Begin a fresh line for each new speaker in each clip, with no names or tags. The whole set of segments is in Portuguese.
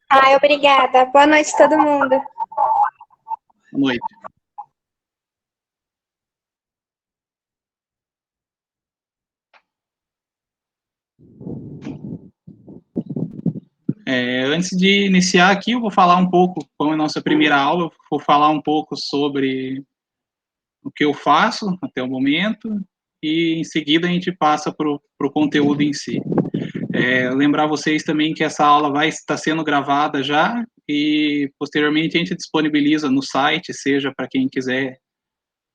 Ai, obrigada. Boa noite a todo mundo.
Boa noite. Antes de iniciar aqui, eu vou falar um pouco, como é a nossa primeira aula, eu vou falar um pouco sobre o que eu faço até o momento, e em seguida a gente passa para o conteúdo em si. Lembrar vocês também que essa aula vai estar sendo gravada já, e posteriormente a gente disponibiliza no site, seja para quem quiser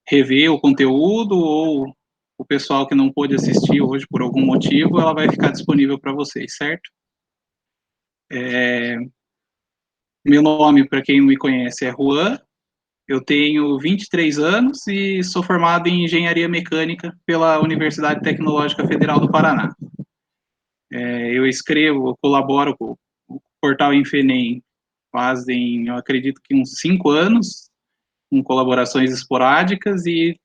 rever o conteúdo, ou o pessoal que não pôde assistir hoje por algum motivo, ela vai ficar disponível para vocês, certo? Meu nome, para quem não me conhece, é Juan, eu tenho 23 anos e sou formado em Engenharia Mecânica pela Universidade Tecnológica Federal do Paraná. Eu escrevo, colaboro com o portal Infenem fazem, eu acredito que uns 5 anos, com colaborações esporádicas, e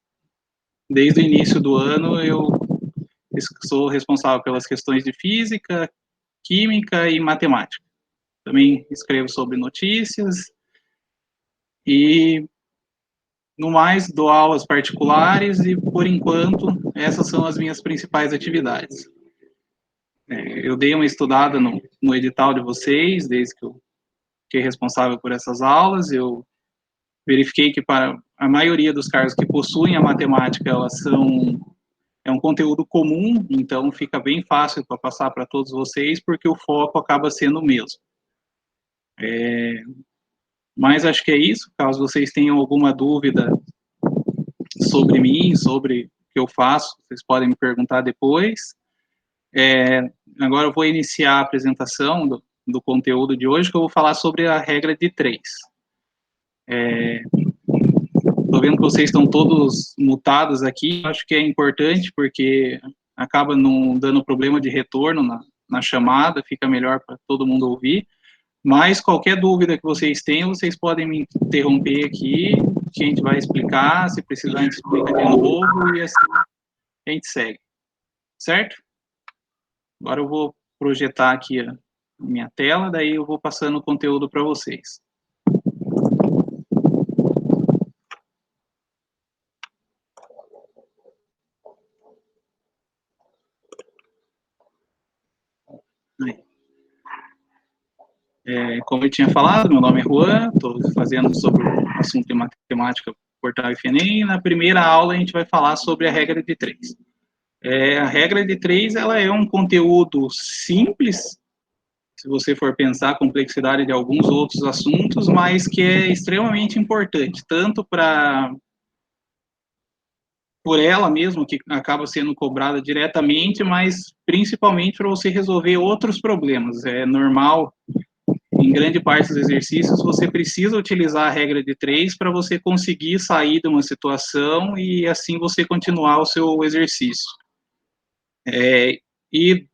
desde o início do ano eu sou responsável pelas questões de física, química e matemática. Também escrevo sobre notícias e, no mais, dou aulas particulares e, por enquanto, essas são as minhas principais atividades. Eu dei uma estudada no edital de vocês, desde que eu fiquei responsável por essas aulas. Eu verifiquei que para a maioria dos cargos que possuem a matemática, é um conteúdo comum, então fica bem fácil para passar para todos vocês, porque o foco acaba sendo o mesmo. Mas acho que é isso. Caso vocês tenham alguma dúvida sobre mim, sobre o que eu faço, vocês podem me perguntar depois. Agora eu vou iniciar a apresentação do conteúdo de hoje, que eu vou falar sobre a regra de 3. Estou vendo que vocês estão todos mutados aqui, acho que é importante, porque acaba não dando problema de retorno na chamada, fica melhor para todo mundo ouvir. Mas qualquer dúvida que vocês tenham, vocês podem me interromper aqui, que a gente vai explicar, se precisar a gente explica de novo, e assim a gente segue, certo? Agora eu vou projetar aqui a minha tela, daí eu vou passando o conteúdo para vocês. Como eu tinha falado, meu nome é Juan, estou fazendo sobre o assunto de matemática portal IFENEM, e na primeira aula a gente vai falar sobre a regra de 3. A regra de 3, ela é um conteúdo simples, se você for pensar a complexidade de alguns outros assuntos, mas que é extremamente importante, tanto por ela mesmo, que acaba sendo cobrada diretamente, mas principalmente para você resolver outros problemas. É normal, em grande parte dos exercícios, você precisa utilizar a regra de 3 para você conseguir sair de uma situação e assim você continuar o seu exercício. E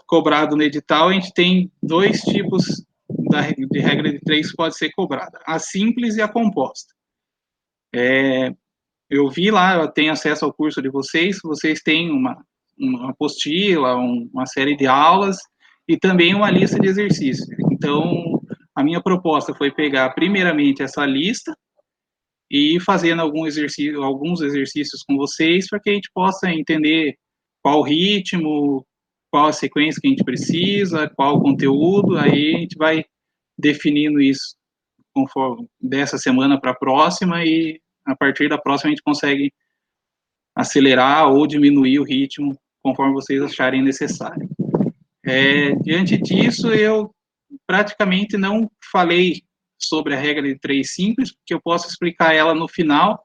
cobrado no edital, a gente tem dois tipos de regra de 3 que pode ser cobrada: a simples e a composta. Eu vi lá, eu tenho acesso ao curso de vocês têm uma apostila, uma série de aulas e também uma lista de exercícios. Então, a minha proposta foi pegar primeiramente essa lista e ir fazendo alguns exercícios com vocês, para que a gente possa entender qual o ritmo, qual a sequência que a gente precisa, qual o conteúdo. Aí a gente vai definindo isso conforme dessa semana para a próxima, e a partir da próxima a gente consegue acelerar ou diminuir o ritmo conforme vocês acharem necessário. Diante disso, eu praticamente não falei sobre a regra de 3 simples, porque eu posso explicar ela no final,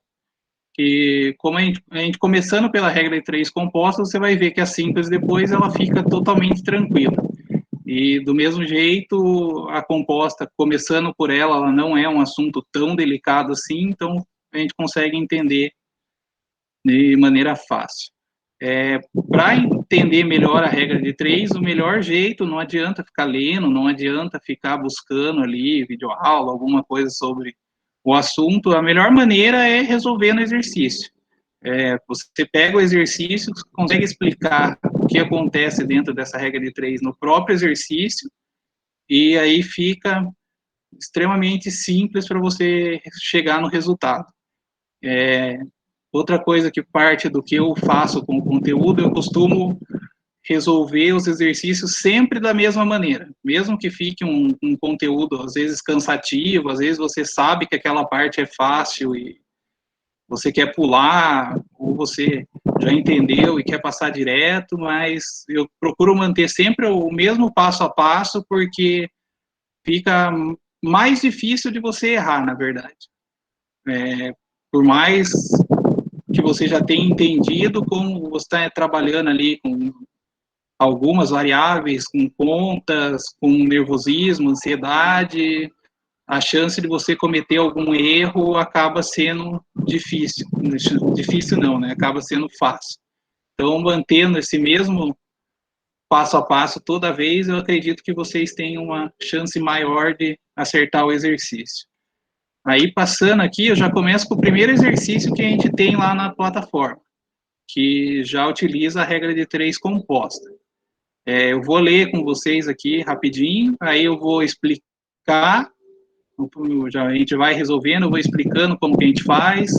que como a gente começando pela regra de 3 compostas, você vai ver que a simples depois ela fica totalmente tranquila. E do mesmo jeito, a composta, começando por ela não é um assunto tão delicado assim, então a gente consegue entender de maneira fácil. Para entender melhor a regra de 3, o melhor jeito, não adianta ficar lendo, não adianta ficar buscando ali videoaula, alguma coisa sobre o assunto. A melhor maneira é resolver no exercício. Você pega o exercício, consegue explicar o que acontece dentro dessa regra de 3 no próprio exercício, e aí fica extremamente simples para você chegar no resultado. Outra coisa que parte do que eu faço com o conteúdo, eu costumo resolver os exercícios sempre da mesma maneira, mesmo que fique um conteúdo às vezes cansativo, às vezes você sabe que aquela parte é fácil e você quer pular, ou você já entendeu e quer passar direto, mas eu procuro manter sempre o mesmo passo a passo, porque fica mais difícil de você errar, na verdade. Por mais que você já tenha entendido como você está trabalhando ali com algumas variáveis, com contas, com nervosismo, ansiedade, a chance de você cometer algum erro acaba sendo difícil. Difícil não, né? Acaba sendo fácil. Então, mantendo esse mesmo passo a passo toda vez, eu acredito que vocês têm uma chance maior de acertar o exercício. Aí, passando aqui, eu já começo com o primeiro exercício que a gente tem lá na plataforma, que já utiliza a regra de 3 composta. Eu vou ler com vocês aqui rapidinho, aí eu vou explicar, a gente vai resolvendo, eu vou explicando como que a gente faz,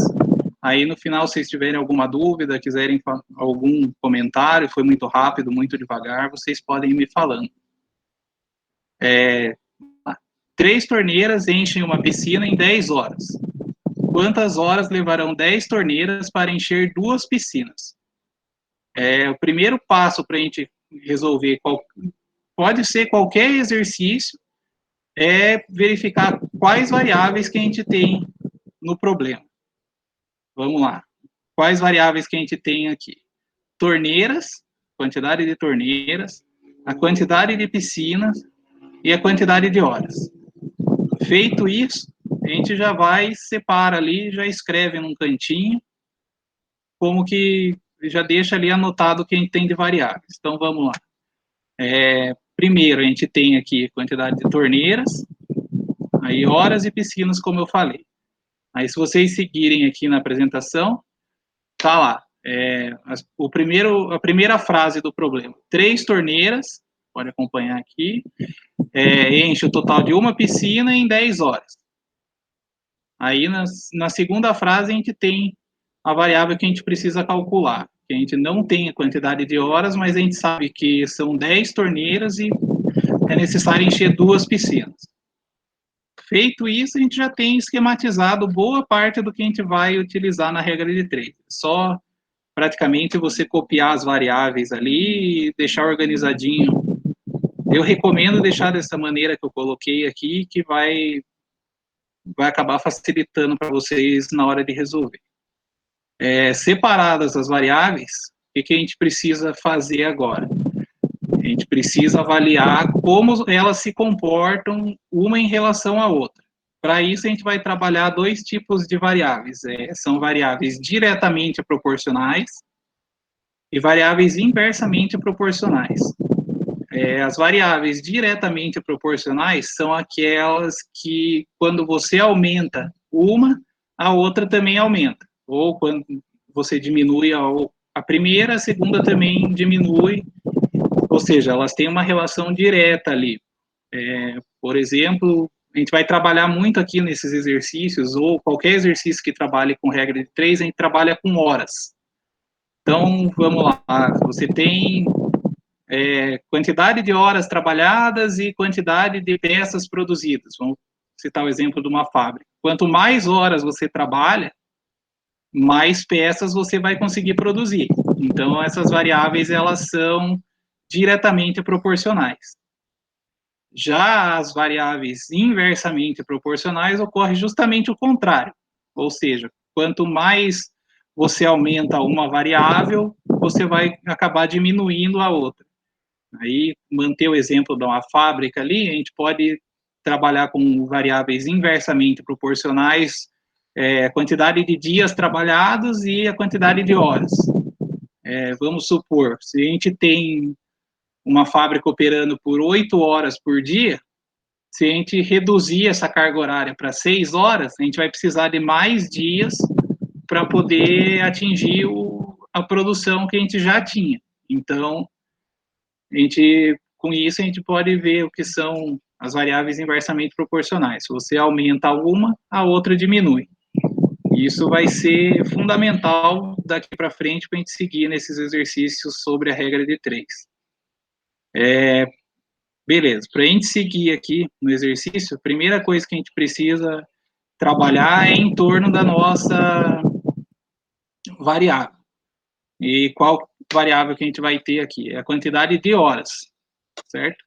aí no final, se vocês tiverem alguma dúvida, quiserem algum comentário, foi muito rápido, muito devagar, vocês podem ir me falando. 3 torneiras enchem uma piscina em 10 horas. Quantas horas levarão 10 torneiras para encher 2 piscinas? O primeiro passo para a gente resolver, pode ser qualquer exercício, é verificar quais variáveis que a gente tem no problema. Vamos lá. Quais variáveis que a gente tem aqui? Torneiras, quantidade de torneiras, a quantidade de piscinas e a quantidade de horas. Feito isso, a gente já vai, separa ali, já escreve num cantinho, como que já deixa ali anotado o que a gente tem de variáveis. Então, vamos lá. Primeiro, a gente tem aqui quantidade de torneiras, aí horas e piscinas, como eu falei. Aí, se vocês seguirem aqui na apresentação, tá lá. A primeira frase do problema. 3 torneiras, pode acompanhar aqui, enche o total de uma piscina em 10 horas. Aí, na segunda frase, a gente tem a variável que a gente precisa calcular. Que a gente não tem a quantidade de horas, mas a gente sabe que são 10 torneiras e é necessário encher 2 piscinas. Feito isso, a gente já tem esquematizado boa parte do que a gente vai utilizar na regra de 3. Só praticamente você copiar as variáveis ali e deixar organizadinho. Eu recomendo deixar dessa maneira que eu coloquei aqui, que vai acabar facilitando para vocês na hora de resolver. Separadas as variáveis, o que a gente precisa fazer agora? A gente precisa avaliar como elas se comportam uma em relação à outra. Para isso, a gente vai trabalhar 2 tipos de variáveis. São variáveis diretamente proporcionais e variáveis inversamente proporcionais. As variáveis diretamente proporcionais são aquelas que, quando você aumenta uma, a outra também aumenta. Ou quando você diminui a primeira, a segunda também diminui. Ou seja, elas têm uma relação direta ali. Por exemplo, a gente vai trabalhar muito aqui nesses exercícios, ou qualquer exercício que trabalhe com regra de 3, a gente trabalha com horas. Então, vamos lá. Você tem quantidade de horas trabalhadas e quantidade de peças produzidas. Vamos citar o exemplo de uma fábrica. Quanto mais horas você trabalha, mais peças você vai conseguir produzir. Então, essas variáveis, elas são diretamente proporcionais. Já as variáveis inversamente proporcionais ocorre justamente o contrário. Ou seja, quanto mais você aumenta uma variável, você vai acabar diminuindo a outra. Aí, manter o exemplo de uma fábrica ali, a gente pode trabalhar com variáveis inversamente proporcionais, a quantidade de dias trabalhados e a quantidade de horas. Vamos supor, se a gente tem uma fábrica operando por 8 horas por dia, se a gente reduzir essa carga horária para 6 horas, a gente vai precisar de mais dias para poder atingir a produção que a gente já tinha. Então, com isso, a gente pode ver o que são as variáveis inversamente proporcionais. Se você aumenta uma, a outra diminui. Isso vai ser fundamental daqui para frente para a gente seguir nesses exercícios sobre a regra de 3. Beleza, para a gente seguir aqui no exercício, a primeira coisa que a gente precisa trabalhar é em torno da nossa variável. E qual variável que a gente vai ter aqui? É a quantidade de horas, certo?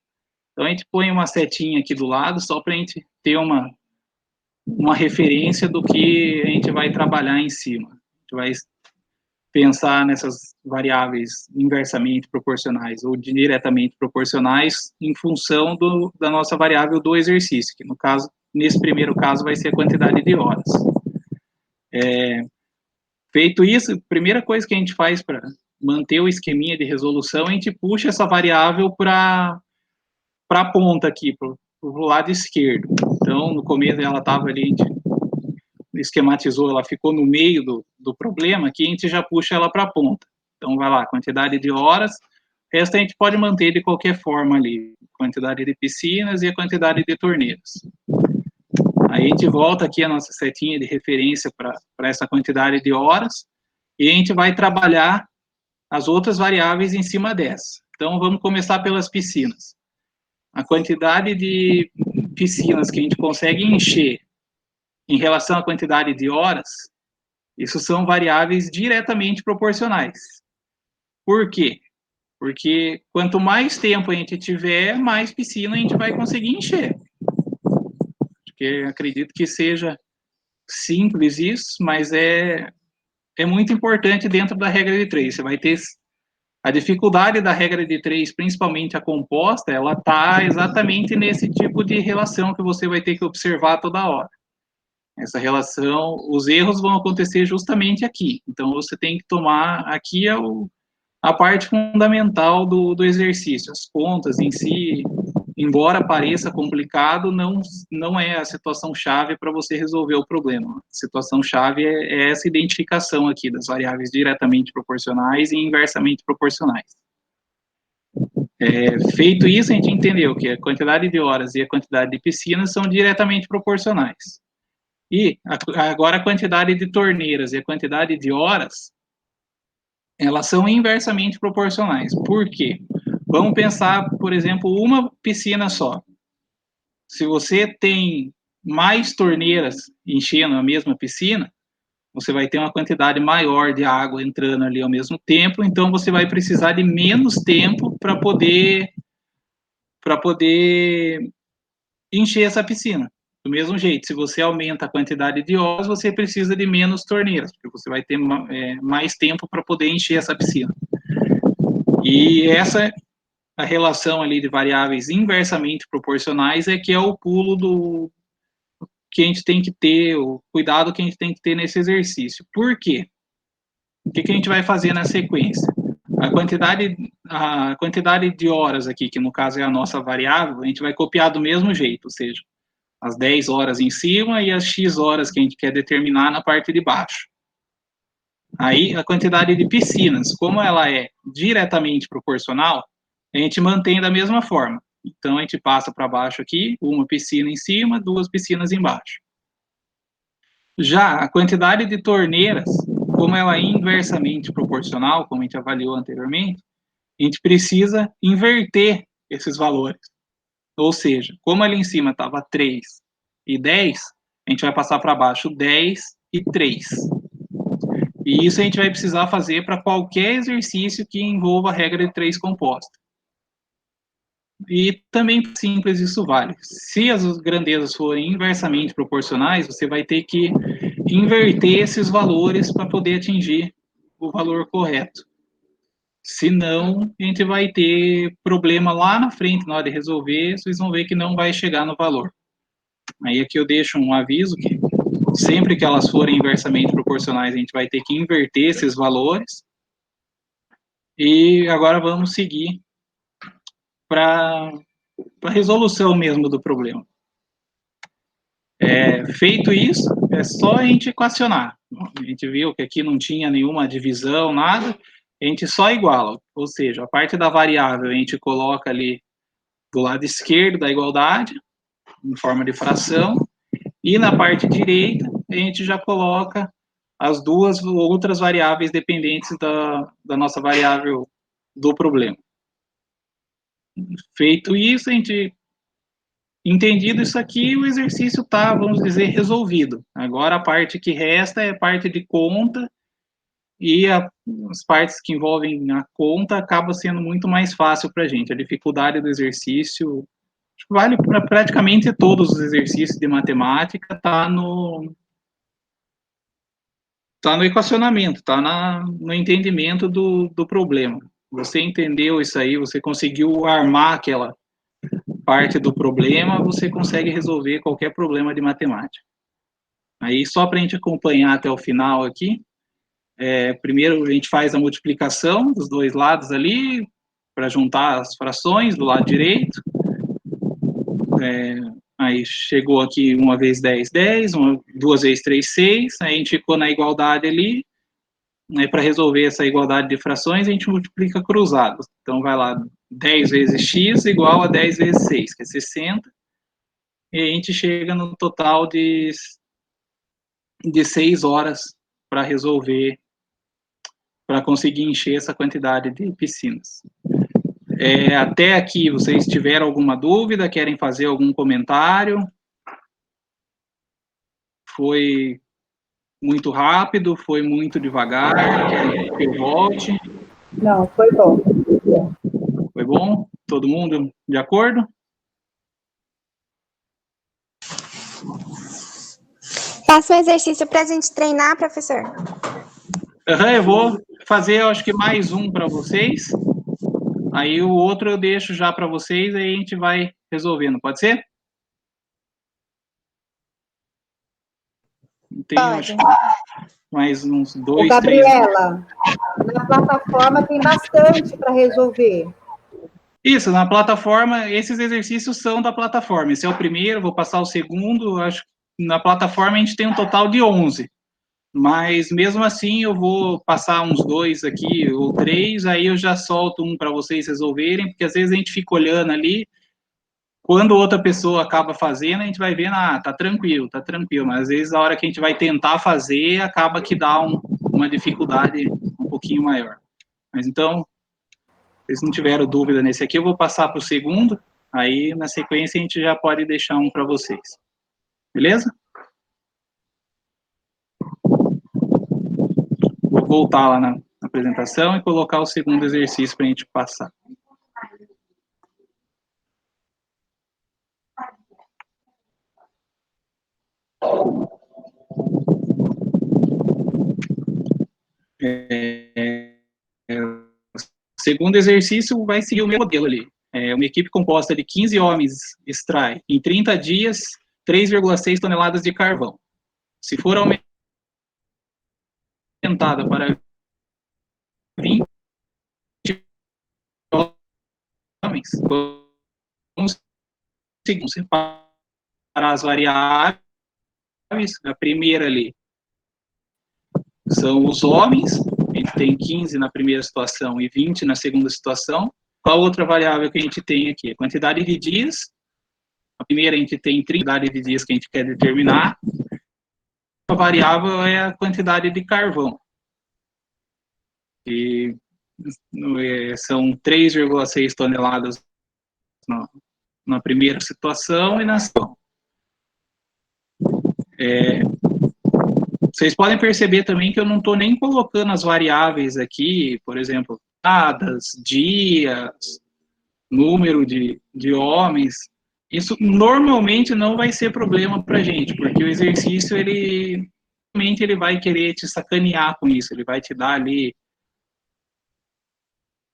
Então, a gente põe uma setinha aqui do lado, só para a gente ter uma referência do que a gente vai trabalhar em cima. A gente vai pensar nessas variáveis inversamente proporcionais ou diretamente proporcionais em função da nossa variável do exercício, que no caso, nesse primeiro caso, vai ser a quantidade de horas. Feito isso, a primeira coisa que a gente faz para manter o esqueminha de resolução, a gente puxa essa variável para a ponta aqui, para o lado esquerdo. Então, no começo ela estava ali, a gente esquematizou, ela ficou no meio do problema, aqui a gente já puxa ela para a ponta. Então, vai lá, quantidade de horas, o resto a gente pode manter de qualquer forma ali, quantidade de piscinas e a quantidade de torneiras. Aí a gente volta aqui a nossa setinha de referência para essa quantidade de horas, e a gente vai trabalhar as outras variáveis em cima dessa. Então, vamos começar pelas piscinas. A quantidade de piscinas que a gente consegue encher em relação à quantidade de horas, isso são variáveis diretamente proporcionais. Por quê? Porque quanto mais tempo a gente tiver, mais piscina a gente vai conseguir encher. Porque acredito que seja simples isso, mas é muito importante dentro da regra de 3. Você vai ter a dificuldade da regra de 3, principalmente a composta, ela está exatamente nesse tipo de relação que você vai ter que observar toda hora. Essa relação, os erros vão acontecer justamente aqui. Então, você tem que tomar, aqui a parte fundamental do exercício. As contas em si, embora pareça complicado, não é a situação-chave para você resolver o problema. A situação-chave é essa identificação aqui das variáveis diretamente proporcionais e inversamente proporcionais. Feito isso, a gente entendeu que a quantidade de horas e a quantidade de piscinas são diretamente proporcionais. E agora a quantidade de torneiras e a quantidade de horas, elas são inversamente proporcionais. Por quê? Vamos pensar, por exemplo, uma piscina só. Se você tem mais torneiras enchendo a mesma piscina, você vai ter uma quantidade maior de água entrando ali ao mesmo tempo, então você vai precisar de menos tempo para poder encher essa piscina. Do mesmo jeito, se você aumenta a quantidade de horas, você precisa de menos torneiras, porque você vai ter mais tempo para poder encher essa piscina. E essa a relação ali de variáveis inversamente proporcionais é que é o pulo do que a gente tem que ter, o cuidado que a gente tem que ter nesse exercício. Por quê? O que a gente vai fazer na sequência? A quantidade de horas aqui, que no caso é a nossa variável, a gente vai copiar do mesmo jeito, ou seja, as 10 horas em cima e as X horas que a gente quer determinar na parte de baixo. Aí, a quantidade de piscinas, como ela é diretamente proporcional, a gente mantém da mesma forma. Então, a gente passa para baixo aqui, uma piscina em cima, 2 piscinas embaixo. Já a quantidade de torneiras, como ela é inversamente proporcional, como a gente avaliou anteriormente, a gente precisa inverter esses valores. Ou seja, como ali em cima estava 3 e 10, a gente vai passar para baixo 10 e 3. E isso a gente vai precisar fazer para qualquer exercício que envolva a regra de 3 composta. E também simples isso vale. Se as grandezas forem inversamente proporcionais, você vai ter que inverter esses valores para poder atingir o valor correto. Senão, a gente vai ter problema lá na frente, na hora de resolver, vocês vão ver que não vai chegar no valor. Aí aqui eu deixo um aviso que sempre que elas forem inversamente proporcionais, a gente vai ter que inverter esses valores. E agora vamos seguir para a resolução mesmo do problema. Feito isso, é só a gente equacionar. A gente viu que aqui não tinha nenhuma divisão, nada, a gente só iguala, ou seja, a parte da variável a gente coloca ali do lado esquerdo da igualdade, em forma de fração, e na parte direita a gente já coloca as duas outras variáveis dependentes da nossa variável do problema. Feito isso, a gente, entendido isso aqui, o exercício está, vamos dizer, resolvido. Agora a parte que resta é a parte de conta, e as partes que envolvem a conta acaba sendo muito mais fácil para a gente. A dificuldade do exercício vale para praticamente todos os exercícios de matemática, tá no equacionamento, tá no entendimento do problema. Você entendeu isso aí, você conseguiu armar aquela parte do problema, você consegue resolver qualquer problema de matemática. Aí, só para a gente acompanhar até o final aqui, primeiro a gente faz a multiplicação dos dois lados ali, para juntar as frações do lado direito. Aí chegou aqui 1 vezes 10, 10, 2 vezes 3, 6, aí a gente ficou na igualdade ali, para resolver essa igualdade de frações, a gente multiplica cruzados. Então, vai lá, 10 vezes x igual a 10 vezes 6, que é 60, e a gente chega no total de 6 horas para resolver, para conseguir encher essa quantidade de piscinas. Até aqui, vocês tiveram alguma dúvida? Querem fazer algum comentário? Foi muito rápido? Foi muito devagar? Querem que eu volte?
Não, foi bom.
Foi bom? Todo mundo de acordo?
Passa um exercício para a gente treinar, professor.
Eu vou fazer, acho que mais um para vocês. Aí o outro eu deixo já para vocês, aí a gente vai resolvendo. Pode ser? Tem, acho que mais uns 2, 3...
Gabriela, na plataforma tem bastante para resolver.
Isso, na plataforma, esses exercícios são da plataforma. Esse é o primeiro, vou passar o segundo. Acho que na plataforma a gente tem um total de 11. Mas mesmo assim eu vou passar uns 2 aqui ou 3, aí eu já solto um para vocês resolverem, porque às vezes a gente fica olhando ali, quando outra pessoa acaba fazendo, a gente vai vendo, tá tranquilo, mas às vezes a hora que a gente vai tentar fazer, acaba que dá uma dificuldade um pouquinho maior. Mas então, se vocês não tiveram dúvida nesse aqui, eu vou passar para o segundo, aí na sequência a gente já pode deixar um para vocês. Beleza? Vou voltar lá na apresentação e colocar o segundo exercício para a gente passar. O segundo exercício vai seguir o mesmo modelo ali. Uma equipe composta de 15 homens extrai, em 30 dias, 3,6 toneladas de carvão. Se for aumentada para 20 homens, vamos separar as variáveis. A primeira ali são os homens, a gente tem 15 na primeira situação e 20 na segunda situação. Qual outra variável que a gente tem aqui? A quantidade de dias. A primeira a gente tem 30 de dias que a gente quer determinar. A variável é a quantidade de carvão. E são 3,6 toneladas na primeira situação e na segunda. Vocês podem perceber também que eu não estou nem colocando as variáveis aqui, por exemplo, datas, dias, número de homens. Isso normalmente não vai ser problema para a gente, porque o exercício, ele vai querer te sacanear com isso, ele vai te dar ali,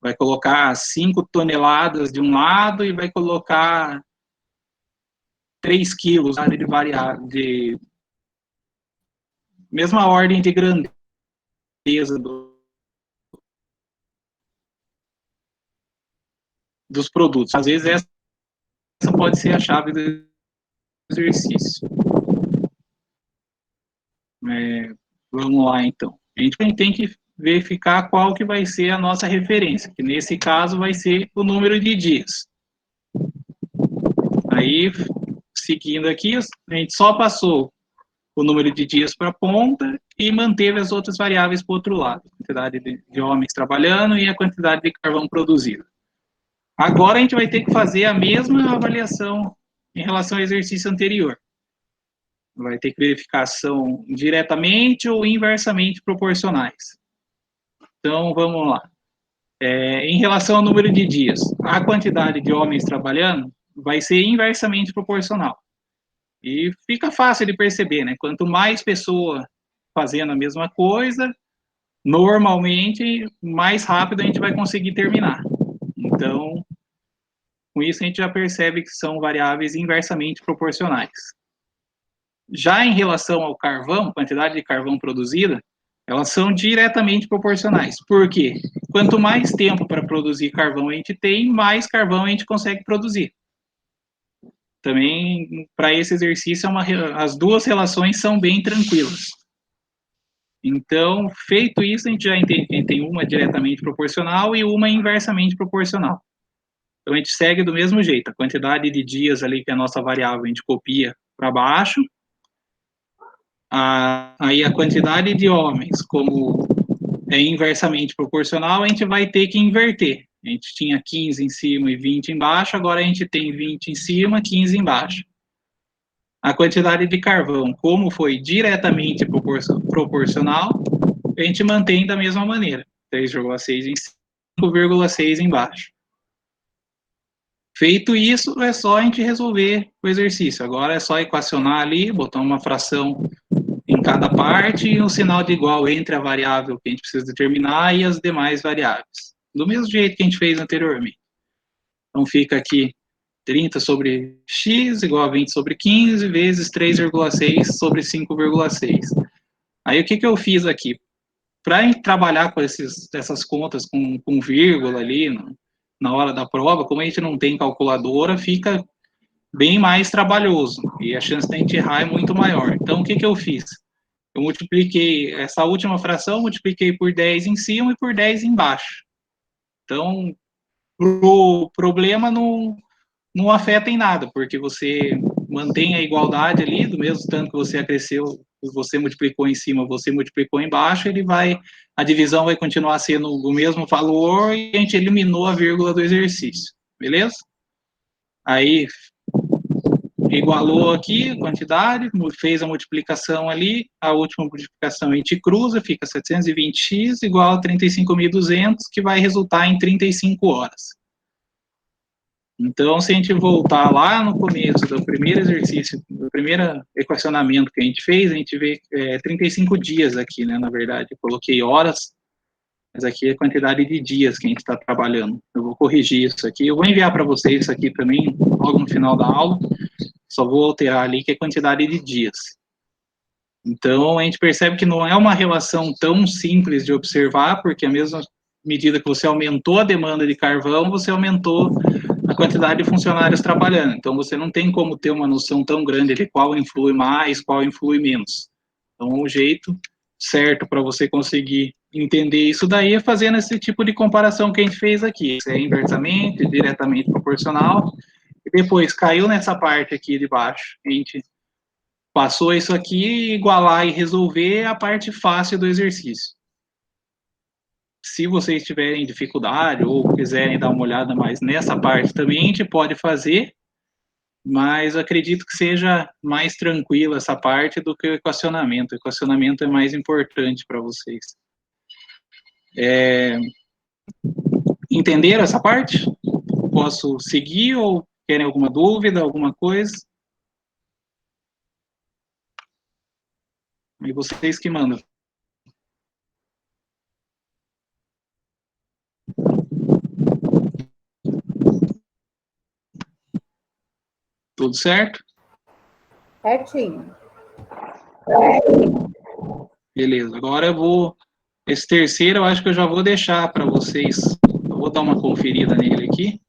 vai colocar 5 toneladas de um lado e vai colocar 3 quilos de variável, de mesma ordem de grandeza dos produtos. Às vezes essa pode ser a chave do exercício. Vamos lá, então. A gente tem que verificar qual que vai ser a nossa referência, que nesse caso vai ser o número de dias. Aí, seguindo aqui, a gente só passou o número de dias para a ponta e manteve as outras variáveis para o outro lado, a quantidade de homens trabalhando e a quantidade de carvão produzido. Agora a gente vai ter que fazer a mesma avaliação em relação ao exercício anterior. Vai ter que verificar se são diretamente ou inversamente proporcionais. Então, vamos lá. Em relação ao número de dias, a quantidade de homens trabalhando vai ser inversamente proporcional. E fica fácil de perceber, né? Quanto mais pessoa fazendo a mesma coisa, normalmente, mais rápido a gente vai conseguir terminar. Então, com isso a gente já percebe que são variáveis inversamente proporcionais. Já em relação ao carvão, quantidade de carvão produzida, elas são diretamente proporcionais. Por quê? Quanto mais tempo para produzir carvão a gente tem, mais carvão a gente consegue produzir. Também, para esse exercício, as duas relações são bem tranquilas. Então, feito isso, a gente já entende que tem uma diretamente proporcional e uma inversamente proporcional. Então, a gente segue do mesmo jeito. A quantidade de dias ali, que é a nossa variável, a gente copia para baixo. Aí a quantidade de homens, como é inversamente proporcional, a gente vai ter que inverter. A gente tinha 15 em cima e 20 embaixo, agora a gente tem 20 em cima, 15 embaixo. A quantidade de carvão, como foi diretamente proporcional, a gente mantém da mesma maneira. 3,6 em cima, 5,6 embaixo. Feito isso, é só a gente resolver o exercício. Agora é só equacionar ali, botar uma fração em cada parte e um sinal de igual entre a variável que a gente precisa determinar e as demais variáveis. Do mesmo jeito que a gente fez anteriormente. Então fica aqui 30 sobre x igual a 20 sobre 15 vezes 3,6 sobre 5,6. Aí o que eu fiz aqui? Para trabalhar com essas contas com vírgula ali na hora da prova, como a gente não tem calculadora, fica bem mais trabalhoso e a chance de a gente errar é muito maior. Então o que eu fiz? Eu multipliquei essa última fração, multipliquei por 10 em cima e por 10 embaixo. Então, o problema não afeta em nada, porque você mantém a igualdade ali, do mesmo tanto que você acresceu, você multiplicou em cima, você multiplicou embaixo, a divisão vai continuar sendo o mesmo valor e a gente eliminou a vírgula do exercício, beleza? Aí, igualou aqui a quantidade, fez a multiplicação ali, a última multiplicação a gente cruza, fica 720x igual a 35.200, que vai resultar em 35 horas. Então, se a gente voltar lá no começo do primeiro exercício, do primeiro equacionamento que a gente fez, a gente vê 35 dias aqui, né, na verdade. Eu coloquei horas, mas aqui é a quantidade de dias que a gente está trabalhando. Eu vou corrigir isso aqui. Eu vou enviar para vocês isso aqui também, logo no final da aula. Só vou alterar ali que é a quantidade de dias. Então, a gente percebe que não é uma relação tão simples de observar, porque a mesma medida que você aumentou a demanda de carvão, você aumentou a quantidade de funcionários trabalhando. Então, você não tem como ter uma noção tão grande de qual influi mais, qual influi menos. Então, o jeito certo para você conseguir entender isso daí é fazendo esse tipo de comparação que a gente fez aqui. Isso é inversamente, diretamente proporcional. E depois caiu nessa parte aqui de baixo. A gente passou isso aqui, igualar e resolver a parte fácil do exercício. Se vocês tiverem dificuldade ou quiserem dar uma olhada mais nessa parte também, a gente pode fazer, mas acredito que seja mais tranquila essa parte do que o equacionamento. O equacionamento é mais importante para vocês. Entenderam essa parte? Posso seguir ou querem alguma dúvida, alguma coisa? E vocês que mandam. Tudo certo?
Certinho.
Beleza. Agora eu vou... Esse terceiro eu acho que eu já vou deixar para vocês. Eu vou dar uma conferida nele aqui.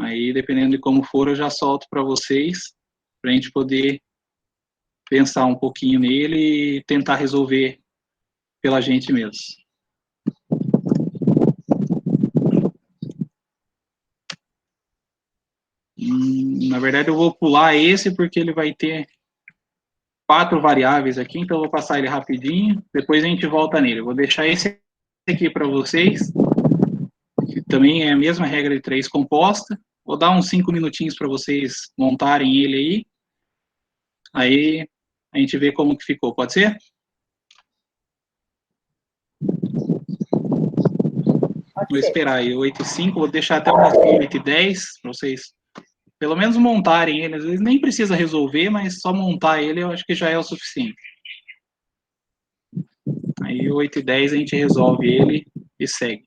Aí, dependendo de como for, eu já solto para vocês, para a gente poder pensar um pouquinho nele e tentar resolver pela gente mesmo. Na verdade, eu vou pular esse porque ele vai ter 4 variáveis aqui, então eu vou passar ele rapidinho, depois a gente volta nele. Eu vou deixar esse aqui para vocês, que também é a mesma regra de 3 composta. Vou dar uns 5 minutinhos para vocês montarem ele aí a gente vê como que ficou, pode ser? Vou esperar aí, 8 e 5, vou deixar até umas 8 e 10 para vocês pelo menos montarem ele. Às vezes nem precisa resolver, mas só montar ele eu acho que já é o suficiente. Aí 8 e 10 a gente resolve ele e segue.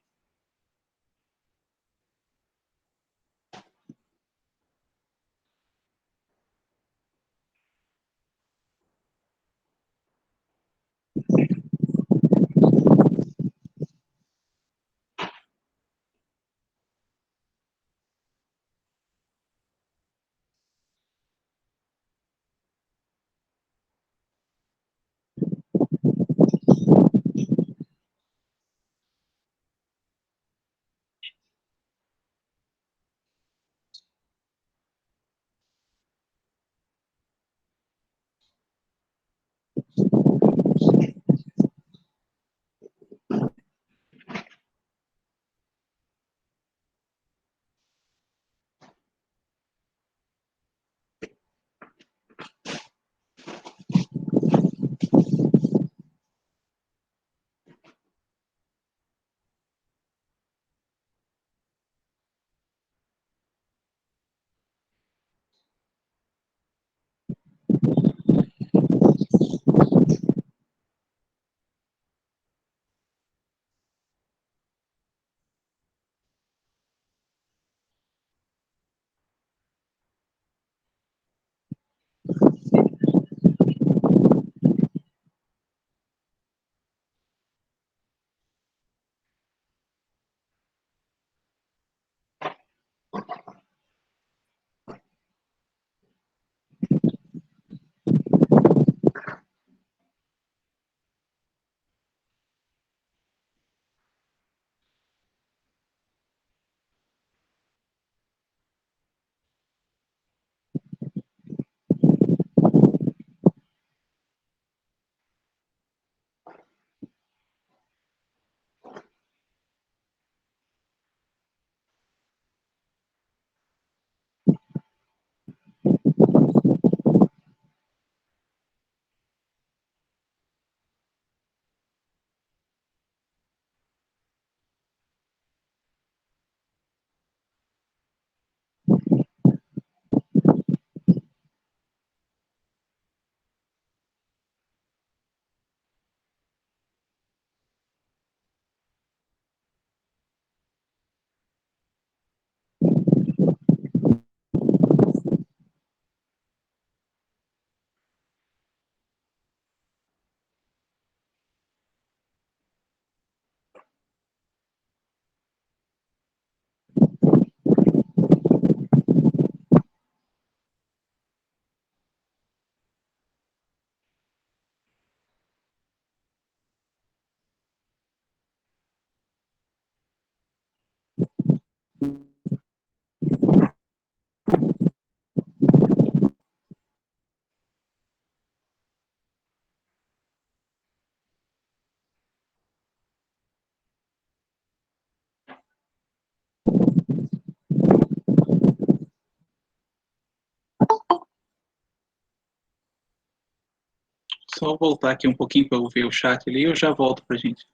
Só voltar aqui um pouquinho para eu ver o chat ali, eu já volto para a gente.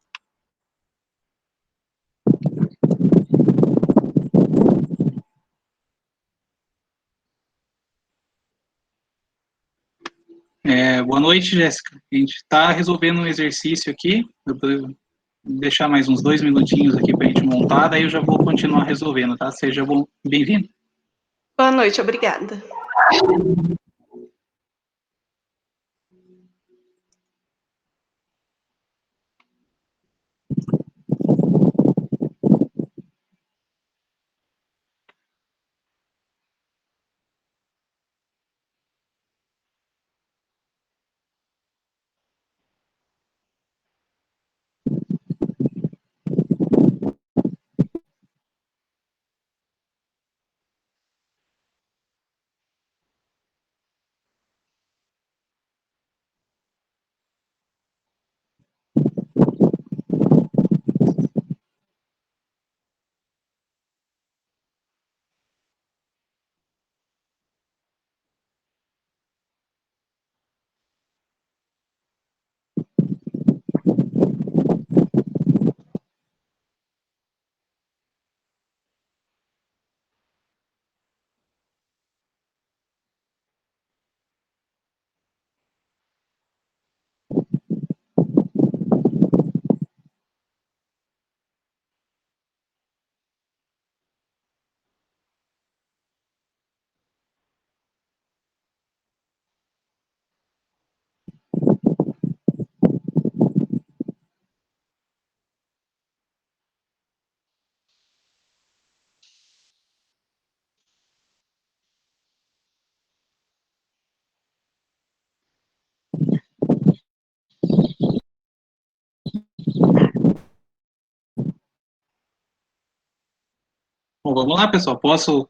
Boa noite, Jéssica. A gente está resolvendo um exercício aqui. Eu vou deixar mais uns 2 minutinhos aqui para a gente montar, daí eu já vou continuar resolvendo, tá? Seja bem-vindo.
Boa noite, obrigada.
Bom, vamos lá, pessoal. Posso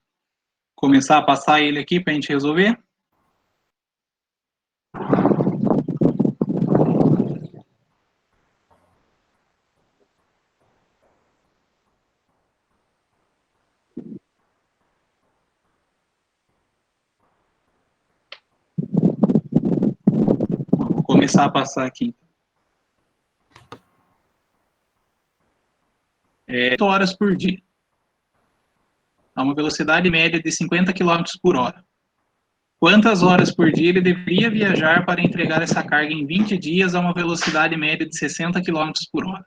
começar a passar ele aqui para a gente resolver? Vou começar a passar aqui. 8 horas por dia. A uma velocidade média de 50 km por hora. Quantas horas por dia ele deveria viajar para entregar essa carga em 20 dias a uma velocidade média de 60 km por hora?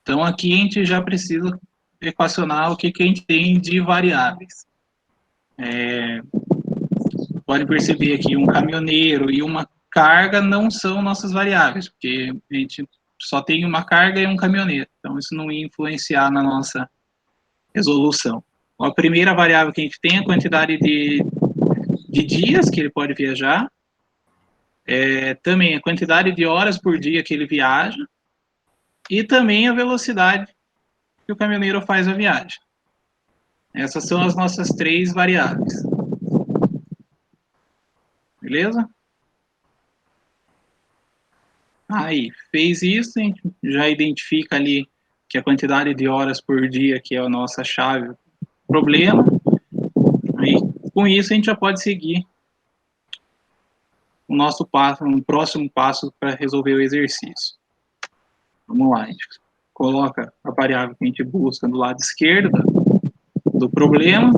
Então, aqui a gente já precisa equacionar o que a gente tem de variáveis. Pode perceber aqui, um caminhoneiro e uma carga não são nossas variáveis, porque a gente só tem uma carga e um caminhoneiro. Então, isso não ia influenciar na nossa resolução. A primeira variável que a gente tem é a quantidade de dias que ele pode viajar, também a quantidade de horas por dia que ele viaja, e também a velocidade que o caminhoneiro faz a viagem. Essas são as nossas 3 variáveis. Beleza? Aí, fez isso, a gente já identifica ali que a quantidade de horas por dia, que é a nossa chave, problema. Aí, com isso, a gente já pode seguir o nosso passo, um próximo passo para resolver o exercício. Vamos lá, a gente coloca a variável que a gente busca do lado esquerdo do problema,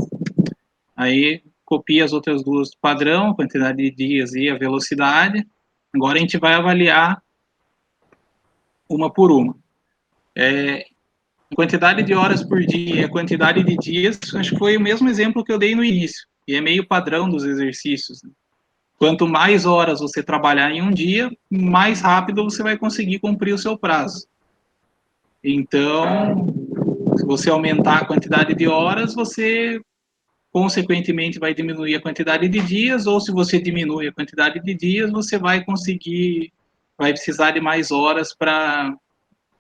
aí copia as outras duas do padrão, a quantidade de dias e a velocidade. Agora a gente vai avaliar uma por uma. Quantidade de horas por dia, a quantidade de dias, acho que foi o mesmo exemplo que eu dei no início, e é meio padrão dos exercícios. Quanto mais horas você trabalhar em um dia, mais rápido você vai conseguir cumprir o seu prazo. Então, se você aumentar a quantidade de horas, você, consequentemente, vai diminuir a quantidade de dias, ou se você diminui a quantidade de dias, você vai precisar de mais horas para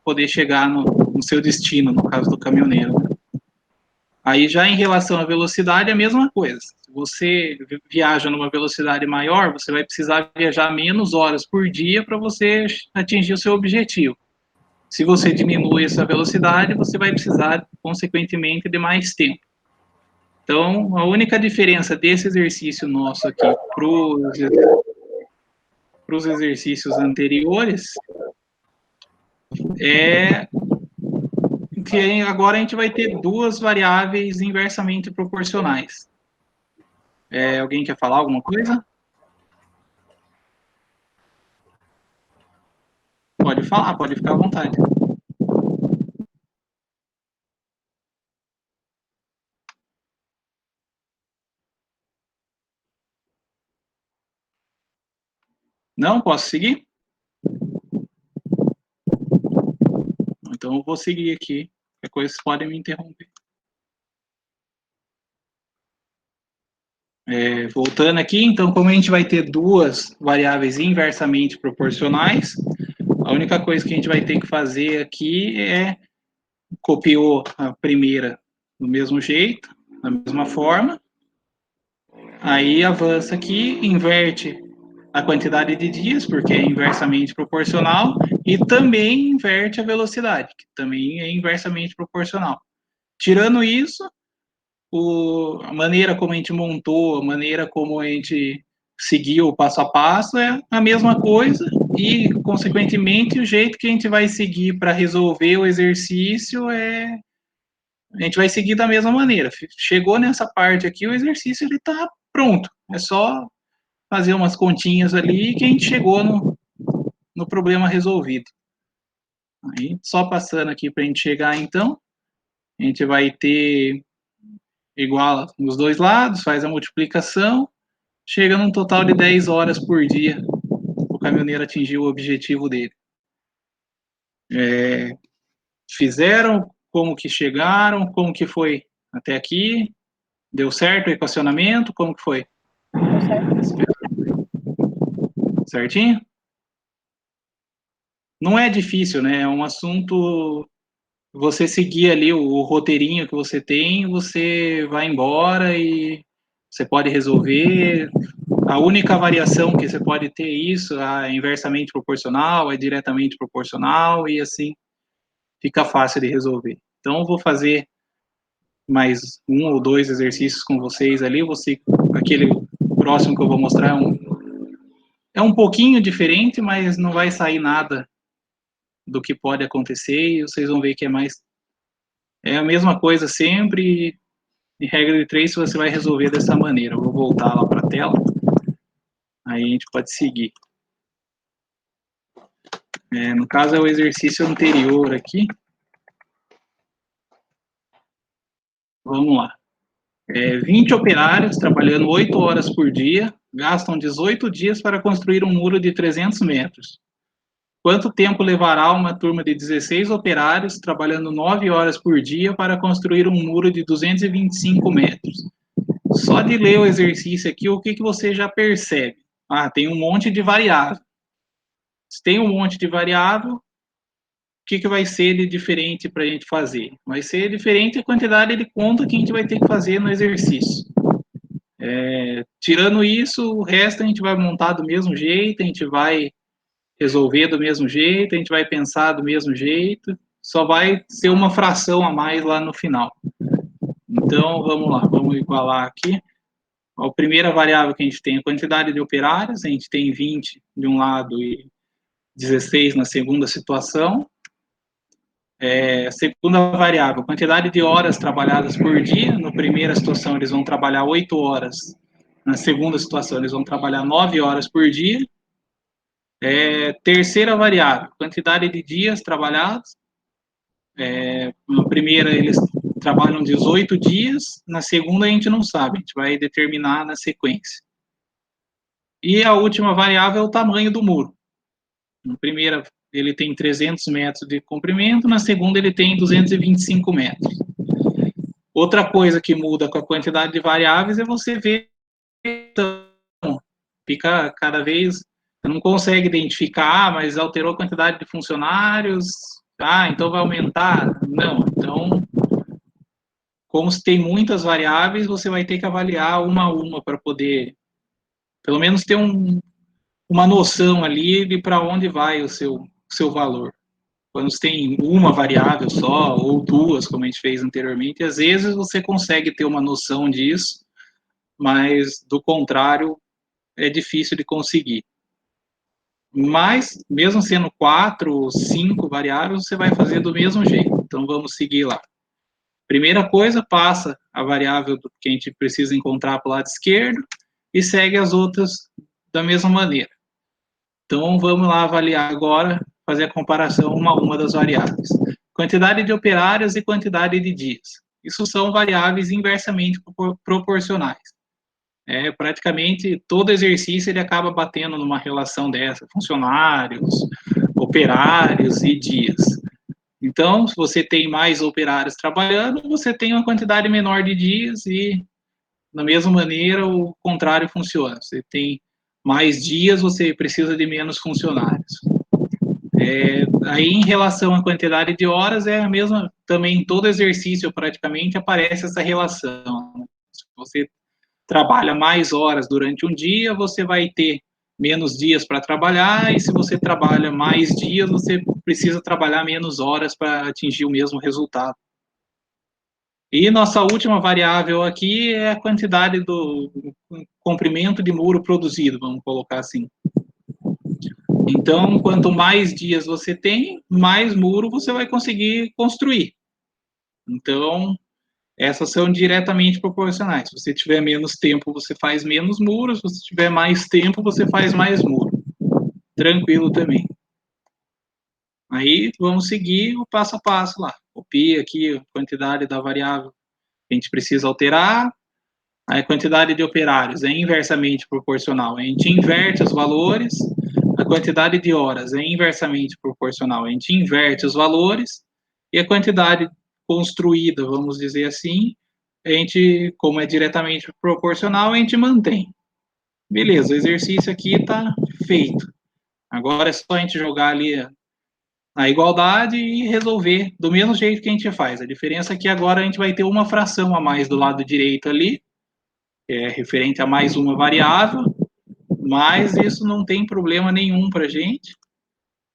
poder chegar no seu destino, no caso do caminhoneiro. Aí, já em relação à velocidade, é a mesma coisa. Se você viaja numa velocidade maior, você vai precisar viajar menos horas por dia para você atingir o seu objetivo. Se você diminui essa velocidade, você vai precisar, consequentemente, de mais tempo. Então, a única diferença desse exercício nosso aqui para os exercícios anteriores é que agora a gente vai ter 2 variáveis inversamente proporcionais. Alguém quer falar alguma coisa? Pode falar, pode ficar à vontade. Não? Posso seguir? Então eu vou seguir aqui. Qualquer coisa vocês podem me interromper. Voltando aqui, então, como a gente vai ter 2 variáveis inversamente proporcionais, a única coisa que a gente vai ter que fazer aqui é copiou a primeira do mesmo jeito, da mesma forma, aí avança aqui, inverte a quantidade de dias, porque é inversamente proporcional, e também inverte a velocidade, que também é inversamente proporcional. Tirando isso, a maneira como a gente montou, a maneira como a gente seguiu o passo a passo é a mesma coisa, e, consequentemente, o jeito que a gente vai seguir para resolver o exercício a gente vai seguir da mesma maneira. Chegou nessa parte aqui, o exercício está pronto. É só fazer umas continhas ali que a gente chegou no problema resolvido. Aí, só passando aqui para a gente chegar, então, a gente vai ter igual nos 2 lados, faz a multiplicação, chega num total de 10 horas por dia, o caminhoneiro atingiu o objetivo dele. Fizeram, como que chegaram, como que foi até aqui, deu certo o equacionamento, como que foi? Certinho? Não é difícil, né? É um assunto você seguir ali o roteirinho que você tem, você vai embora e você pode resolver. A única variação que você pode ter isso é inversamente proporcional, é diretamente proporcional, e assim fica fácil de resolver. Então, eu vou fazer mais 1 ou 2 exercícios com vocês ali. Aquele próximo que eu vou mostrar é um pouquinho diferente, mas não vai sair nada do que pode acontecer, e vocês vão ver que é a mesma coisa sempre. Em regra de 3, você vai resolver dessa maneira. Eu vou voltar lá para a tela, aí a gente pode seguir. No caso, é o exercício anterior aqui. Vamos lá. 20 operários trabalhando 8 horas por dia, gastam 18 dias para construir um muro de 300 metros. Quanto tempo levará uma turma de 16 operários trabalhando 9 horas por dia para construir um muro de 225 metros? Só de ler o exercício aqui, o que você já percebe? Tem um monte de variável. Se tem um monte de variável, o que vai ser de diferente para a gente fazer? Vai ser diferente a quantidade de conta que a gente vai ter que fazer no exercício. Tirando isso, o resto a gente vai montar do mesmo jeito, a gente vai resolver do mesmo jeito, a gente vai pensar do mesmo jeito, só vai ser uma fração a mais lá no final. Então, vamos lá, vamos igualar aqui. A primeira variável que a gente tem é a quantidade de operários, a gente tem 20 de um lado e 16 na segunda situação. Segunda variável, quantidade de horas trabalhadas por dia. Na primeira situação, eles vão trabalhar 8 horas. Na segunda situação, eles vão trabalhar 9 horas por dia. Terceira variável, quantidade de dias trabalhados. Na primeira, eles trabalham 18 dias. Na segunda, a gente não sabe. A gente vai determinar na sequência. E a última variável é o tamanho do muro. Na primeira, ele tem 300 metros de comprimento, na segunda ele tem 225 metros. Outra coisa que muda com a quantidade de variáveis é você ver, então, fica cada vez, não consegue identificar, mas alterou a quantidade de funcionários, então vai aumentar. Não, então, como se tem muitas variáveis, você vai ter que avaliar uma a uma para poder, pelo menos, ter uma noção ali de para onde vai o seu valor. Quando você tem uma variável só, ou duas, como a gente fez anteriormente, às vezes você consegue ter uma noção disso, mas, do contrário, é difícil de conseguir. Mas, mesmo sendo 4 ou 5 variáveis, você vai fazer do mesmo jeito. Então, vamos seguir lá. Primeira coisa, passa a variável que a gente precisa encontrar para o lado esquerdo e segue as outras da mesma maneira. Então, vamos lá avaliar agora, fazer a comparação uma a uma das variáveis. Quantidade de operários e quantidade de dias. Isso são variáveis inversamente proporcionais. Praticamente todo exercício ele acaba batendo numa relação dessa, funcionários, operários e dias. Então, se você tem mais operários trabalhando, você tem uma quantidade menor de dias e, da mesma maneira, o contrário funciona. Você tem mais dias, você precisa de menos funcionários. Aí, em relação à quantidade de horas, é a mesma, também em todo exercício, praticamente, aparece essa relação. Se você trabalha mais horas durante um dia, você vai ter menos dias para trabalhar, e se você trabalha mais dias, você precisa trabalhar menos horas para atingir o mesmo resultado. E nossa última variável aqui é a quantidade do comprimento de muro produzido, vamos colocar assim. Então, quanto mais dias você tem, mais muro você vai conseguir construir. Então, essas são diretamente proporcionais. Se você tiver menos tempo, você faz menos muros. Se você tiver mais tempo, você faz mais muro. Tranquilo também. Aí, vamos seguir o passo a passo lá. Copia aqui a quantidade da variável que a gente precisa alterar. A quantidade de operários é inversamente proporcional. A gente inverte os valores. A quantidade de horas é inversamente proporcional. A gente inverte os valores. E a quantidade construída, vamos dizer assim, a gente, como é diretamente proporcional, a gente mantém. Beleza, o exercício aqui está feito. Agora é só a gente jogar ali a igualdade e resolver do mesmo jeito que a gente faz. A diferença é que agora a gente vai ter uma fração a mais do lado direito ali, que é referente a mais uma variável, mas isso não tem problema nenhum para a gente.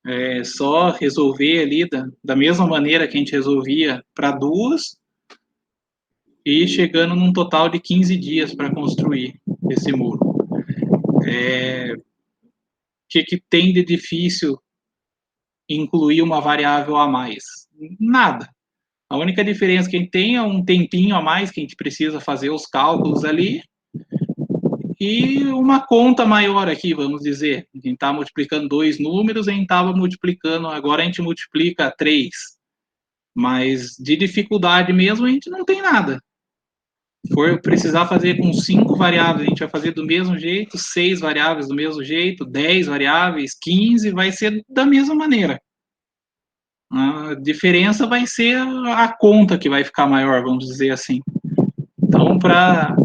É só resolver ali da mesma maneira que a gente resolvia para duas, e chegando num total de 15 dias para construir esse muro. O que tem de difícil incluir uma variável a mais? Nada. A única diferença que a gente tem é um tempinho a mais que a gente precisa fazer os cálculos ali, e uma conta maior aqui, vamos dizer. A gente está multiplicando dois números, a gente estava multiplicando, agora a gente multiplica 3. Mas de dificuldade mesmo, a gente não tem nada. Se for precisar fazer com 5 variáveis, a gente vai fazer do mesmo jeito, 6 variáveis do mesmo jeito, 10 variáveis, 15, vai ser da mesma maneira. A diferença vai ser a conta que vai ficar maior, vamos dizer assim. Então, para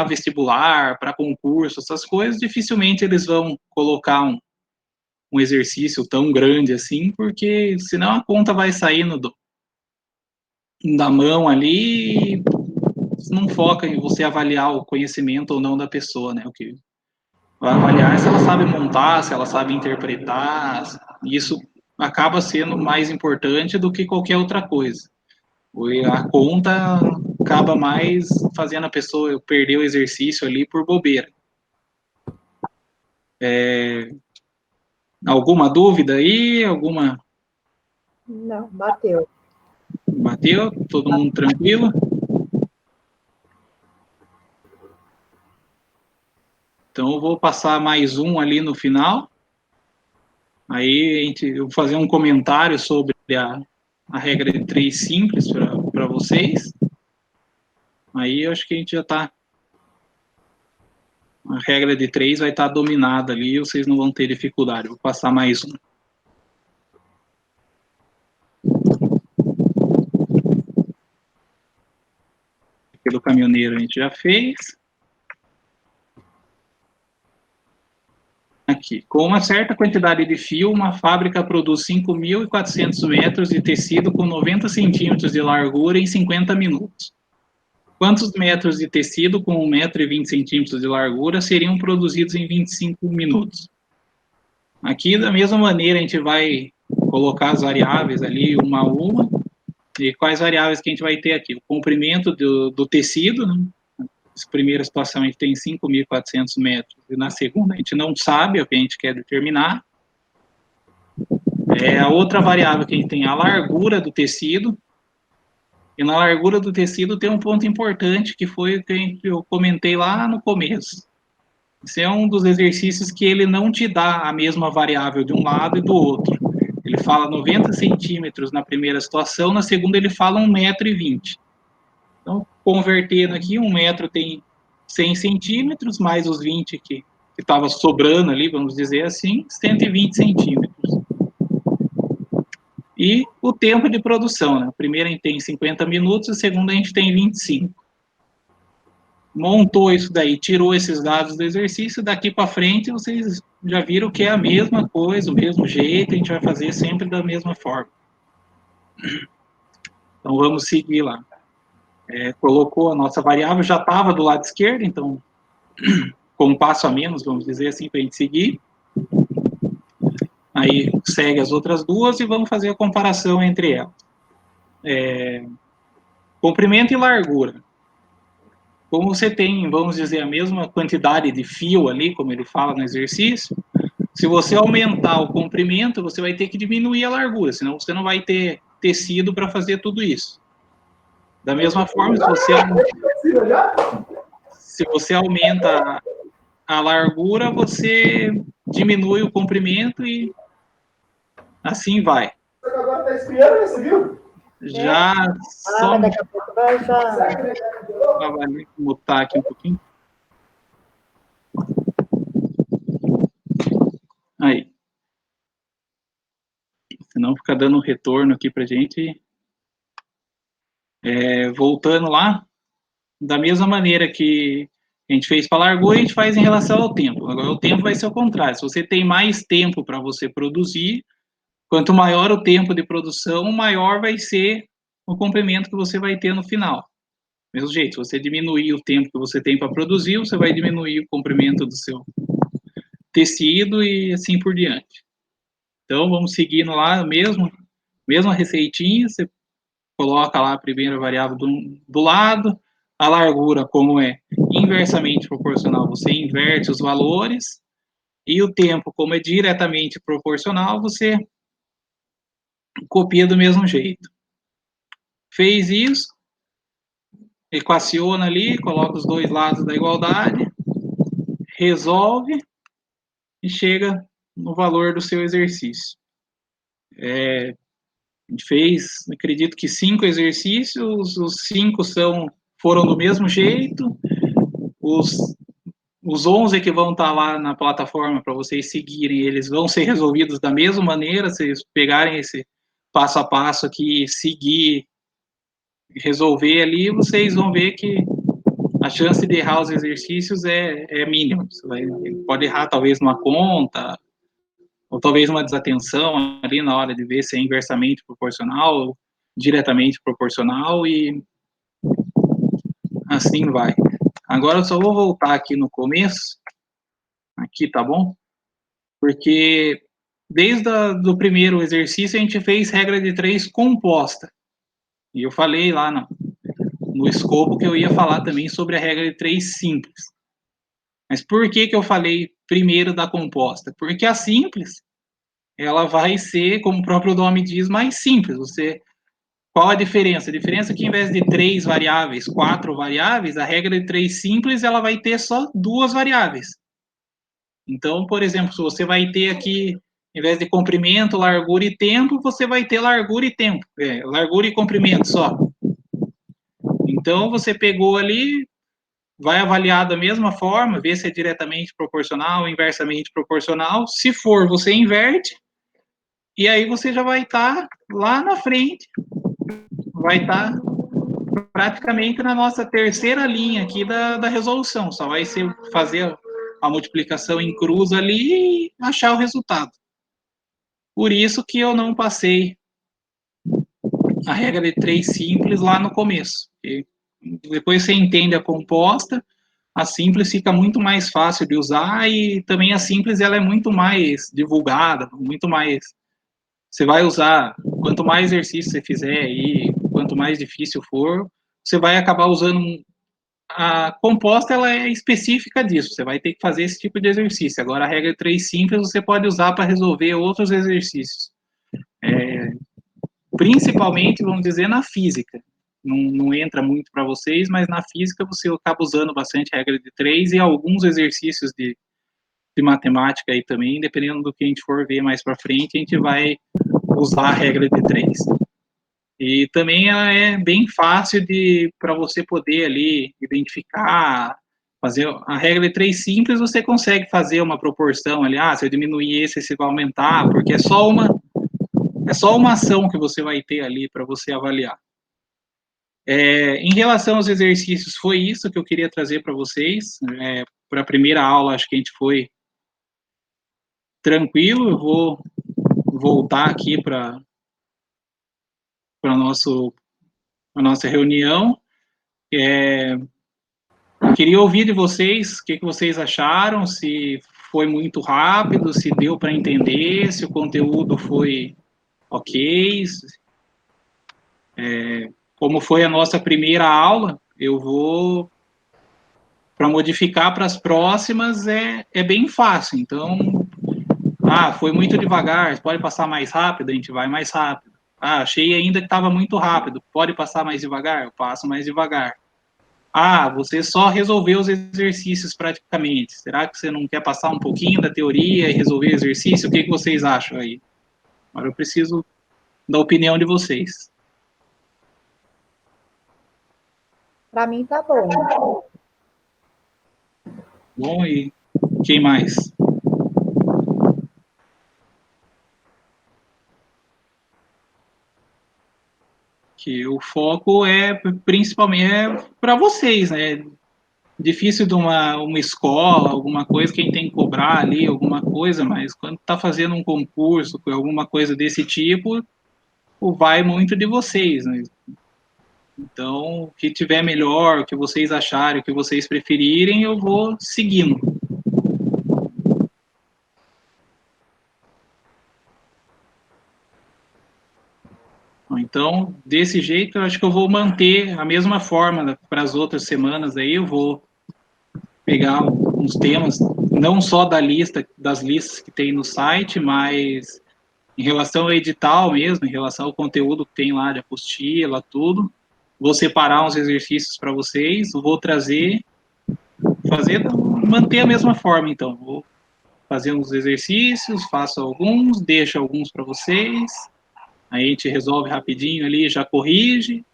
vestibular, para concurso, essas coisas, dificilmente eles vão colocar um exercício tão grande assim, porque senão a conta vai saindo da mão ali e não foca em você avaliar o conhecimento ou não da pessoa, né? O que vai avaliar é se ela sabe montar, se ela sabe interpretar, isso acaba sendo mais importante do que qualquer outra coisa. A conta acaba mais fazendo a pessoa perder o exercício ali por bobeira. Alguma dúvida aí? Alguma?
Não, bateu.
Bateu? Todo mundo tranquilo? Então, eu vou passar mais um ali no final. Aí, eu vou fazer um comentário sobre a regra de 3 simples para vocês. Aí, eu acho que a gente já está... A regra de 3 vai estar dominada ali, vocês não vão ter dificuldade. Eu vou passar mais um. Pelo caminhoneiro a gente já fez. Aqui, com uma certa quantidade de fio, uma fábrica produz 5.400 metros de tecido com 90 centímetros de largura em 50 minutos. Quantos metros de tecido com 1,20 m de largura seriam produzidos em 25 minutos? Aqui, da mesma maneira, a gente vai colocar as variáveis ali, uma a uma. E quais variáveis que a gente vai ter aqui? O comprimento do tecido, né? Nessa primeira situação a gente tem 5.400 metros, e na segunda a gente não sabe o que a gente quer determinar. A outra variável que a gente tem é a largura do tecido, e na largura do tecido tem um ponto importante, que foi o que eu comentei lá no começo. Esse é um dos exercícios que ele não te dá a mesma variável de um lado e do outro. Ele fala 90 centímetros na primeira situação, na segunda ele fala 1,20 m. Então, convertendo aqui, 1 metro tem 100 centímetros, mais os 20 que estava sobrando ali, vamos dizer assim, 120 centímetros. E o tempo de produção, né? A primeira a gente tem 50 minutos, a segunda a gente tem 25. Montou isso daí, tirou esses dados do exercício, daqui para frente vocês já viram que é a mesma coisa, o mesmo jeito, a gente vai fazer sempre da mesma forma. Então, vamos seguir lá. Colocou a nossa variável, já estava do lado esquerdo, então, com um passo a menos, vamos dizer assim, para a gente seguir. Aí, segue as outras duas e vamos fazer a comparação entre elas. Comprimento e largura. Como você tem, vamos dizer, a mesma quantidade de fio ali, como ele fala no exercício, se você aumentar o comprimento, você vai ter que diminuir a largura, senão você não vai ter tecido para fazer tudo isso. Da mesma forma, se você aumenta a largura, você diminui o comprimento e assim vai.
Agora está esfriando, você viu?
Já só...
Daqui a pouco vai já...
Vou mutar aqui um pouquinho. Aí. Senão fica dando um retorno aqui pra gente. Voltando lá, da mesma maneira que a gente fez para a largura, a gente faz em relação ao tempo. Agora, o tempo vai ser o contrário. Se você tem mais tempo para você produzir, quanto maior o tempo de produção, maior vai ser o comprimento que você vai ter no final. Mesmo jeito, se você diminuir o tempo que você tem para produzir, você vai diminuir o comprimento do seu tecido e assim por diante. Então, vamos seguindo lá, mesma receitinha, você coloca lá a primeira variável do lado, a largura, como é inversamente proporcional, você inverte os valores, e o tempo, como é diretamente proporcional, você copia do mesmo jeito. Fez isso, equaciona ali, coloca os dois lados da igualdade, resolve e chega no valor do seu exercício. A gente fez, acredito que 5 exercícios, os 5 foram do mesmo jeito, os 11 que vão estar lá na plataforma para vocês seguirem, eles vão ser resolvidos da mesma maneira, se vocês pegarem esse passo a passo aqui, seguir, resolver ali, vocês vão ver que a chance de errar os exercícios é mínima. Você pode errar talvez numa conta, ou talvez uma desatenção ali na hora de ver se é inversamente proporcional, ou diretamente proporcional, e assim vai. Agora eu só vou voltar aqui no começo, aqui, tá bom? Porque desde o primeiro exercício a gente fez regra de 3 composta. E eu falei lá no escopo que eu ia falar também sobre a regra de 3 simples. Mas por que eu falei primeiro da composta? Porque a simples, ela vai ser, como o próprio nome diz, mais simples. Qual a diferença? A diferença é que, em vez de 3 variáveis, 4 variáveis, a regra de 3 simples, ela vai ter só 2 variáveis. Então, por exemplo, se você vai ter aqui, em vez de comprimento, largura e tempo, você vai ter largura e tempo. Largura e comprimento só. Então, você pegou ali, vai avaliar da mesma forma, ver se é diretamente proporcional, inversamente proporcional. Se for, você inverte, e aí você já vai estar lá na frente, vai estar praticamente na nossa terceira linha aqui da resolução. Só vai ser fazer a multiplicação em cruz ali e achar o resultado. Por isso que eu não passei a regra de 3 simples lá no começo. E depois você entende a composta, a simples fica muito mais fácil de usar, e também a simples ela é muito mais divulgada, muito mais. Você vai usar, quanto mais exercício você fizer e quanto mais difícil for, você vai acabar usando. A composta ela é específica disso, você vai ter que fazer esse tipo de exercício. Agora, a regra de 3 simples você pode usar para resolver outros exercícios. Principalmente, vamos dizer, na física. Não entra muito para vocês, mas na física você acaba usando bastante a regra de 3 e alguns exercícios de matemática aí também, dependendo do que a gente for ver mais para frente, a gente vai usar a regra de 3. E também ela é bem fácil para você poder ali identificar, fazer a regra de 3 simples, você consegue fazer uma proporção ali, se eu diminuir esse vai aumentar, porque é só uma ação que você vai ter ali para você avaliar. Em relação aos exercícios, foi isso que eu queria trazer para vocês. Para a primeira aula, acho que a gente foi tranquilo. Eu vou voltar aqui para a nossa reunião. Eu queria ouvir de vocês o que vocês acharam, se foi muito rápido, se deu para entender, se o conteúdo foi ok. Como foi a nossa primeira aula, eu vou, para modificar para as próximas, é bem fácil. Então, foi muito devagar, pode passar mais rápido, a gente vai mais rápido. Achei ainda que estava muito rápido, pode passar mais devagar? Eu passo mais devagar. Você só resolveu os exercícios praticamente. Será que você não quer passar um pouquinho da teoria e resolver o exercício? O que vocês acham aí? Agora eu preciso da opinião de vocês.
Para mim tá bom.
Bom, e quem mais? Que o foco principalmente para vocês, né? difícil de uma escola, alguma coisa, quem tem que cobrar ali, alguma coisa, mas quando está fazendo um concurso, alguma coisa desse tipo, vai muito de vocês, né? Então, o que tiver melhor, o que vocês acharem, o que vocês preferirem, eu vou seguindo. Então, desse jeito, eu acho que eu vou manter a mesma forma para as outras semanas aí, eu vou pegar uns temas, não só das listas que tem no site, mas em relação ao edital mesmo, em relação ao conteúdo que tem lá de apostila, tudo. Vou separar uns exercícios para vocês, vou trazer, manter a mesma forma, então. Vou fazer uns exercícios, faço alguns, deixo alguns para vocês, aí a gente resolve rapidinho ali, já corrige.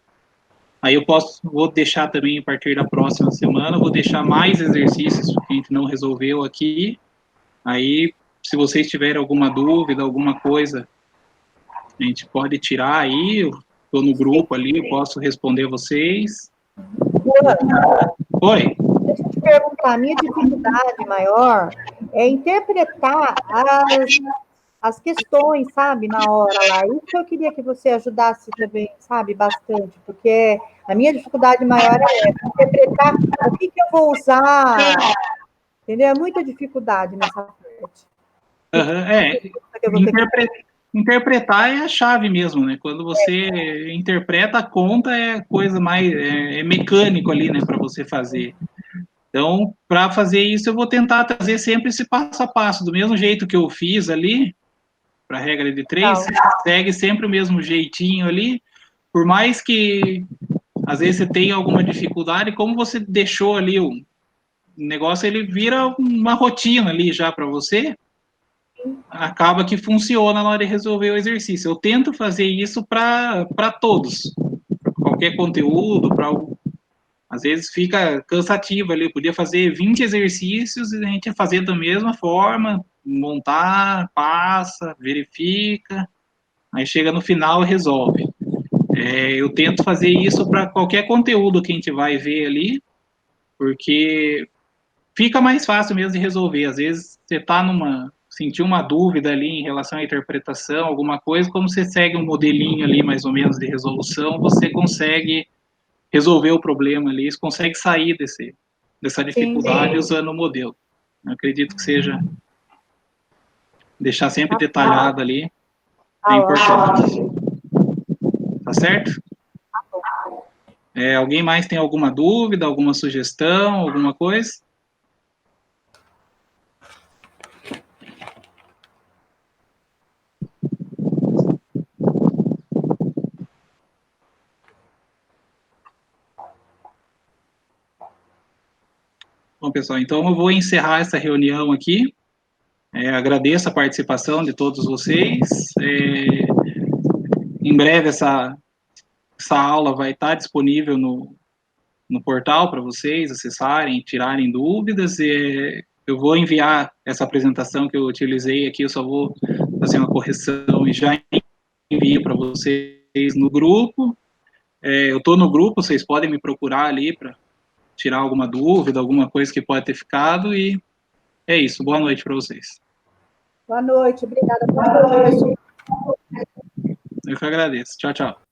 Aí vou deixar também, a partir da próxima semana, vou deixar mais exercícios que a gente não resolveu aqui. Aí, se vocês tiverem alguma dúvida, alguma coisa, a gente pode tirar aí, eu estou no grupo ali, eu posso responder vocês. Oi.
Deixa eu te perguntar, a minha dificuldade maior é interpretar as questões, sabe, na hora lá. Isso que eu queria que você ajudasse também, sabe, bastante, porque a minha dificuldade maior é interpretar o que eu vou usar, entendeu? É muita dificuldade nessa parte.
Interpretar é a chave mesmo, né? Quando você interpreta, a conta é coisa mais mecânico ali, né, para você fazer. Então, para fazer isso, eu vou tentar trazer sempre esse passo a passo, do mesmo jeito que eu fiz ali, para a regra de 3, segue sempre o mesmo jeitinho ali, por mais que às vezes você tenha alguma dificuldade, como você deixou ali o negócio, ele vira uma rotina ali já para você, acaba que funciona na hora de resolver o exercício. Eu tento fazer isso para todos, pra qualquer conteúdo, às vezes fica cansativo ali, eu podia fazer 20 exercícios e a gente ia fazer da mesma forma, montar, passa, verifica, aí chega no final e resolve. Eu tento fazer isso para qualquer conteúdo que a gente vai ver ali, porque fica mais fácil mesmo de resolver. Às vezes você sentiu uma dúvida ali em relação à interpretação, alguma coisa, como você segue um modelinho ali mais ou menos de resolução, você consegue resolver o problema ali, você consegue sair dessa dificuldade usando o modelo. Eu acredito que seja deixar sempre detalhado ali, é importante. Tá certo? Alguém mais tem alguma dúvida, alguma sugestão, alguma coisa? Bom, pessoal, então eu vou encerrar essa reunião aqui. Agradeço a participação de todos vocês. Em breve essa aula vai estar disponível no portal para vocês acessarem, tirarem dúvidas. Eu vou enviar essa apresentação que eu utilizei aqui, eu só vou fazer uma correção e já envio para vocês no grupo. Eu estou no grupo, vocês podem me procurar ali para tirar alguma dúvida, alguma coisa que pode ter ficado, e é isso. Boa noite para vocês.
Boa noite, obrigada por tudo.
Eu que agradeço. Tchau, tchau.